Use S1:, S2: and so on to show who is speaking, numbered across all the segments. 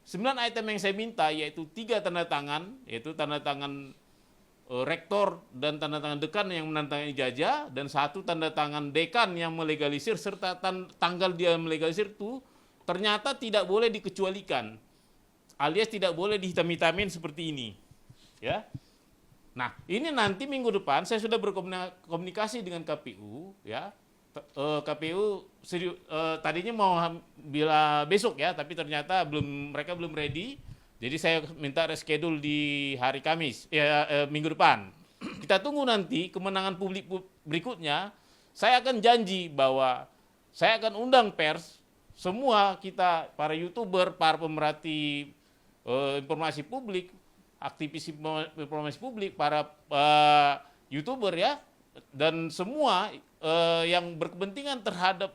S1: 9 item yang saya minta yaitu 3 tanda tangan, yaitu tanda tangan rektor dan tanda tangan dekan yang menandatangani ijazah, dan 1 tanda tangan dekan yang melegalisir serta tanggal dia melegalisir itu ternyata tidak boleh dikecualikan, alias tidak boleh dihitam-hitamin seperti ini, ya. Nah, ini nanti minggu depan saya sudah berkomunikasi dengan KPU, ya. KPU tadinya mau bila besok ya, tapi ternyata mereka belum ready. Jadi saya minta reschedule di hari Kamis, minggu depan. Kita tunggu nanti kemenangan publik berikutnya. Saya akan janji bahwa saya akan undang pers, semua kita, para YouTuber, para pemerhati informasi publik, aktivis informasi publik, para YouTuber ya, dan semua yang berkepentingan terhadap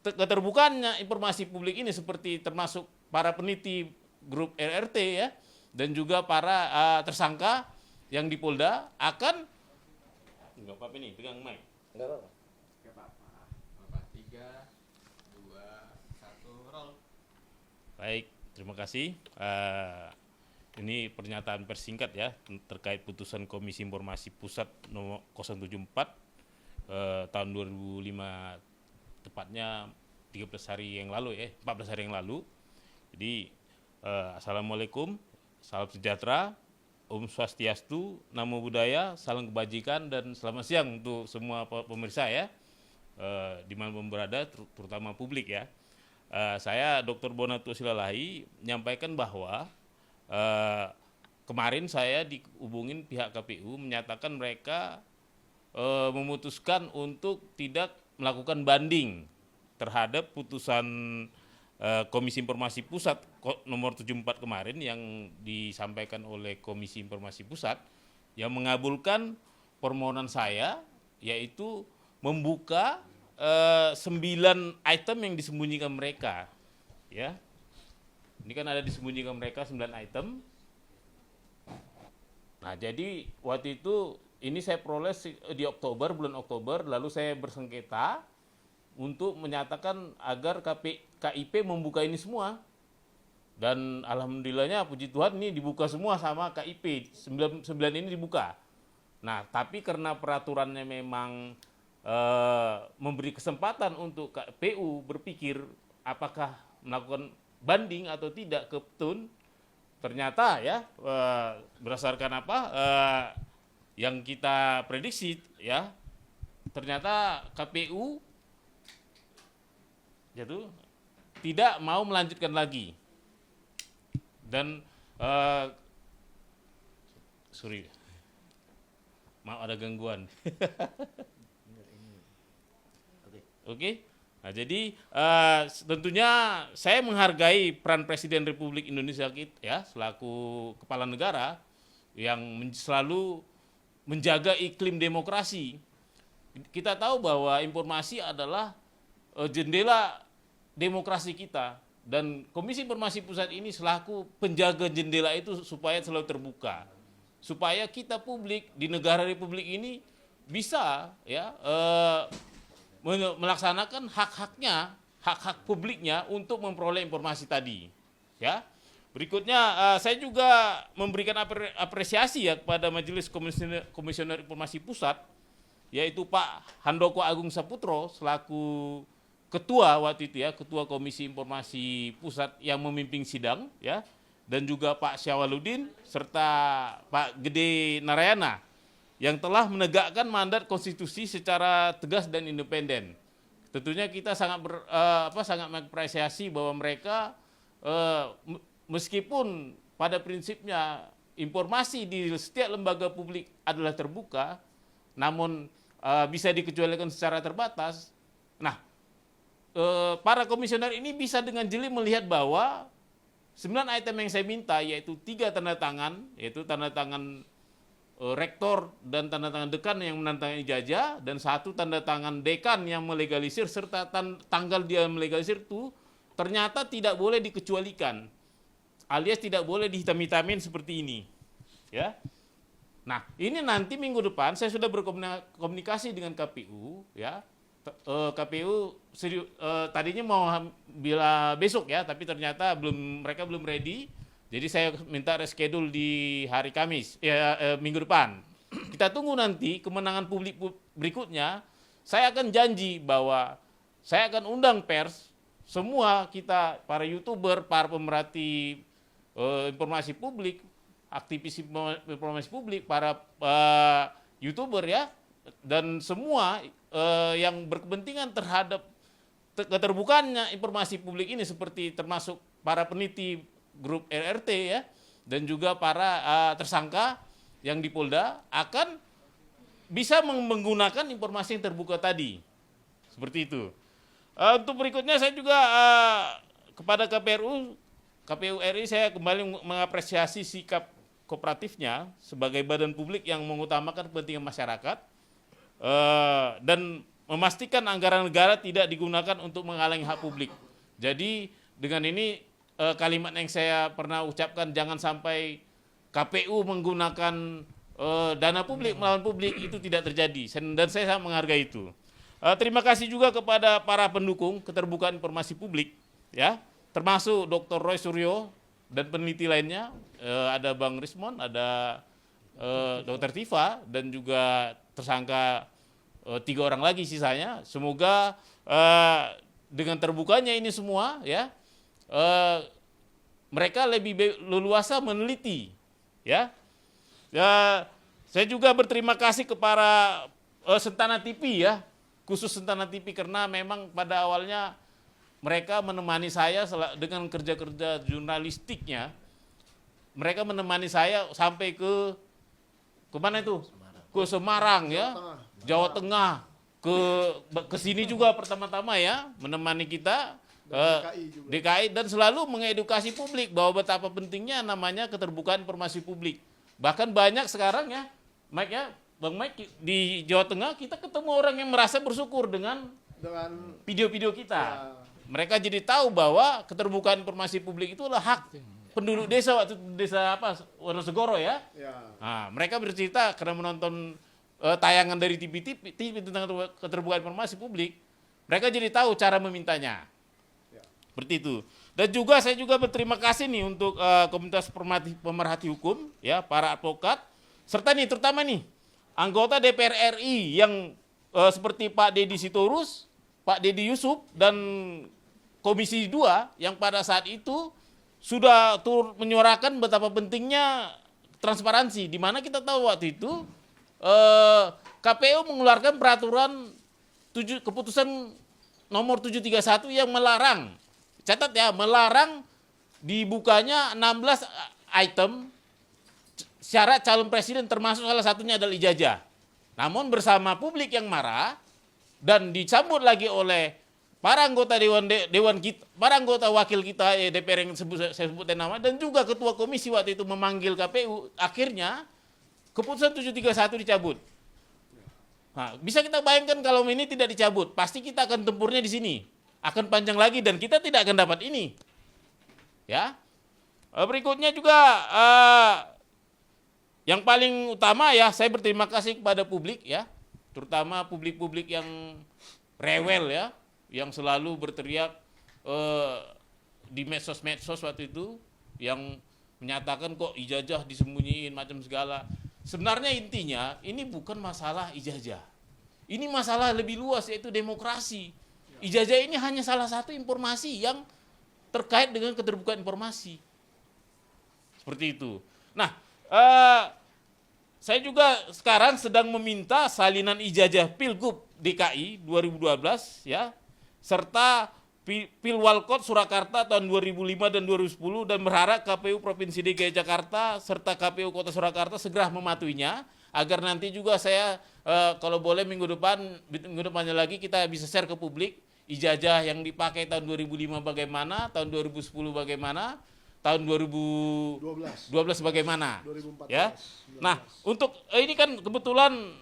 S1: keterbukaannya informasi publik ini, seperti termasuk para peneliti grup RRT ya, dan juga para tersangka yang di Polda akan enggak apa-apa nih, pegang mic.
S2: Enggak apa-apa.
S3: Enggak apa-apa. Bapak 3, 2, 1, roll. Baik, terima kasih. Ini pernyataan persingkat ya terkait putusan Komisi Informasi Pusat nomor 074 tahun 2005, tepatnya 13 hari yang lalu ya, 14 hari yang lalu. Jadi assalamualaikum, salam sejahtera, Om Swastiastu, Namo Buddhaya, salam kebajikan, dan selamat siang untuk semua pemirsa ya, dimanapun berada, terutama publik ya. Saya Dr. Bonato Silalahi menyampaikan bahwa kemarin saya dihubungin pihak KPU menyatakan mereka memutuskan untuk tidak melakukan banding terhadap putusan Komisi Informasi Pusat nomor 74 kemarin yang disampaikan oleh Komisi Informasi Pusat, yang mengabulkan permohonan saya, yaitu membuka 9 item yang disembunyikan mereka. Ya. Ini kan ada disembunyikan mereka 9 item. Nah, jadi waktu itu ini saya peroleh di bulan Oktober, lalu saya bersengketa untuk menyatakan agar KIP membuka ini semua. Dan alhamdulillahnya puji Tuhan ini dibuka semua sama KIP, 9 ini dibuka. Nah, tapi karena peraturannya memang memberi kesempatan untuk KPU berpikir apakah melakukan banding atau tidak ke PTUN, ternyata ya berdasarkan yang kita prediksi ya, ternyata KPU yaitu tidak mau melanjutkan lagi. Dan sorry, maaf ada gangguan. Oke. Nah, jadi tentunya saya menghargai peran Presiden Republik Indonesia ya, selaku kepala negara yang selalu menjaga iklim demokrasi. Kita tahu bahwa informasi adalah jendela demokrasi kita, dan Komisi Informasi Pusat ini selaku penjaga jendela itu supaya selalu terbuka, supaya kita publik di negara Republik ini bisa ya melaksanakan hak-hak publiknya untuk memperoleh informasi tadi. Ya. Berikutnya saya juga memberikan apresiasi ya kepada Majelis Komisioner Informasi Pusat, yaitu Pak Handoko Agung Saputro selaku ketua waktu itu ya, ketua Komisi Informasi Pusat yang memimpin sidang ya, dan juga Pak Syawaludin serta Pak Gede Narayana yang telah menegakkan mandat konstitusi secara tegas dan independen. Tentunya kita sangat mengapresiasi bahwa mereka meskipun pada prinsipnya informasi di setiap lembaga publik adalah terbuka, namun bisa dikecualikan secara terbatas. Nah, para komisioner ini bisa dengan jeli melihat bahwa 9 item yang saya minta, yaitu 3 tanda tangan, yaitu tanda tangan rektor dan tanda tangan dekan yang menandatangani ijazah, dan 1 tanda tangan dekan yang melegalisir serta tanggal dia melegalisir itu ternyata tidak boleh dikecualikan, alias tidak boleh dihitam-hitamin seperti ini. Ya. Nah, ini nanti minggu depan saya sudah berkomunikasi dengan KPU ya.
S1: KPU tadinya mau bila besok ya, tapi ternyata mereka belum ready. Jadi saya minta reschedule di hari Kamis, minggu depan. Kita tunggu nanti kemenangan publik berikutnya. Saya akan janji bahwa saya akan undang pers, semua kita, para YouTuber, para pemerhati informasi publik, aktivis informasi publik, para YouTuber ya, dan semua yang berkepentingan terhadap keterbukaannya informasi publik ini, seperti termasuk para peneliti grup RRT ya, dan juga para tersangka yang di Polda akan bisa menggunakan informasi yang terbuka tadi. Seperti itu. Untuk berikutnya saya juga kepada KPU RI saya kembali mengapresiasi sikap kooperatifnya sebagai badan publik yang mengutamakan kepentingan masyarakat dan memastikan anggaran negara tidak digunakan untuk menghalangi hak publik. Jadi dengan ini kalimat yang saya pernah ucapkan, jangan sampai KPU menggunakan dana publik melawan publik, itu tidak terjadi, dan saya sangat menghargai itu. Terima kasih juga kepada para pendukung keterbukaan informasi publik ya, termasuk Dr. Roy Suryo dan peneliti lainnya, ada Bang Rismon, ada Dr. Tifa, dan juga tersangka 3 orang lagi sisanya. Semoga dengan terbukanya ini semua ya, mereka lebih leluasa meneliti ya. Saya juga berterima kasih kepada Sentana TV ya, khusus Sentana TV, karena memang pada awalnya mereka menemani saya dengan kerja-kerja jurnalistiknya. Mereka menemani saya sampai ke mana itu? Ke Semarang ya, Jawa Tengah, ke sini juga pertama-tama ya, menemani kita DKI, dan selalu mengedukasi publik bahwa betapa pentingnya namanya keterbukaan informasi publik. Bahkan banyak sekarang ya, Mike ya, Bang Mike, di Jawa Tengah kita ketemu orang yang merasa bersyukur dengan video-video kita. Ya. Mereka jadi tahu bahwa keterbukaan informasi publik itu adalah hak penduduk desa, waktu desa Wonosegoro ya. Nah, mereka bercerita karena menonton tayangan dari TV tentang keterbukaan informasi publik, mereka jadi tahu cara memintanya. Seperti itu. Dan juga saya juga berterima kasih nih untuk komunitas pemerhati hukum ya, para advokat, serta nih terutama nih anggota DPR RI yang seperti Pak Deddy Sitorus, Pak Deddy Yusuf, dan Komisi 2 yang pada saat itu sudah turut menyuarakan betapa pentingnya transparansi, di mana kita tahu waktu itu KPU mengeluarkan peraturan keputusan nomor 731 yang melarang, catat ya, melarang dibukanya 16 item syarat calon presiden, termasuk salah satunya adalah ijazah. Namun bersama publik yang marah dan disambut lagi oleh para anggota dewan kita, para anggota wakil kita DPR yang saya sebutkan nama, dan juga ketua komisi waktu itu memanggil KPU, akhirnya keputusan 731 dicabut. Nah, bisa kita bayangkan kalau ini tidak dicabut, pasti kita akan tempurnya di sini. Akan panjang lagi dan kita tidak akan dapat ini. Ya. Berikutnya juga yang paling utama ya, saya berterima kasih kepada publik ya, terutama publik-publik yang rewel ya, yang selalu berteriak di medsos-medsos waktu itu, yang menyatakan kok ijazah disembunyiin macam segala. Sebenarnya intinya ini bukan masalah ijazah. Ini masalah lebih luas, yaitu demokrasi. Ijazah ini hanya salah satu informasi yang terkait dengan keterbukaan informasi. Seperti itu. Nah, saya juga sekarang sedang meminta salinan ijazah Pilgub DKI 2012 ya, serta Pilwalkot Surakarta tahun 2005 dan 2010, dan berharap KPU Provinsi DKI Jakarta serta KPU Kota Surakarta segera mematuhinya, agar nanti juga saya kalau boleh minggu depannya lagi kita bisa share ke publik ijazah yang dipakai tahun 2005 bagaimana, tahun 2010 bagaimana, tahun 2012 bagaimana. 2014, ya. 2012. Nah, untuk ini kan kebetulan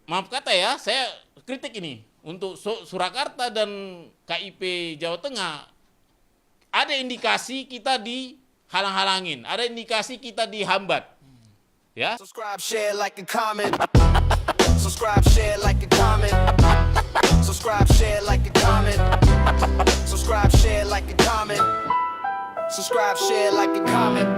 S1: maaf kata ya, saya kritik ini untuk Surakarta dan KIP Jawa Tengah, ada indikasi kita dihalang-halangin, ada indikasi kita dihambat. Ya. Subscribe, share, like, and comment. Subscribe, share, like, and comment.
S2: Subscribe, share, like, and comment. Subscribe, share, like, and comment. Subscribe, share, like, and comment.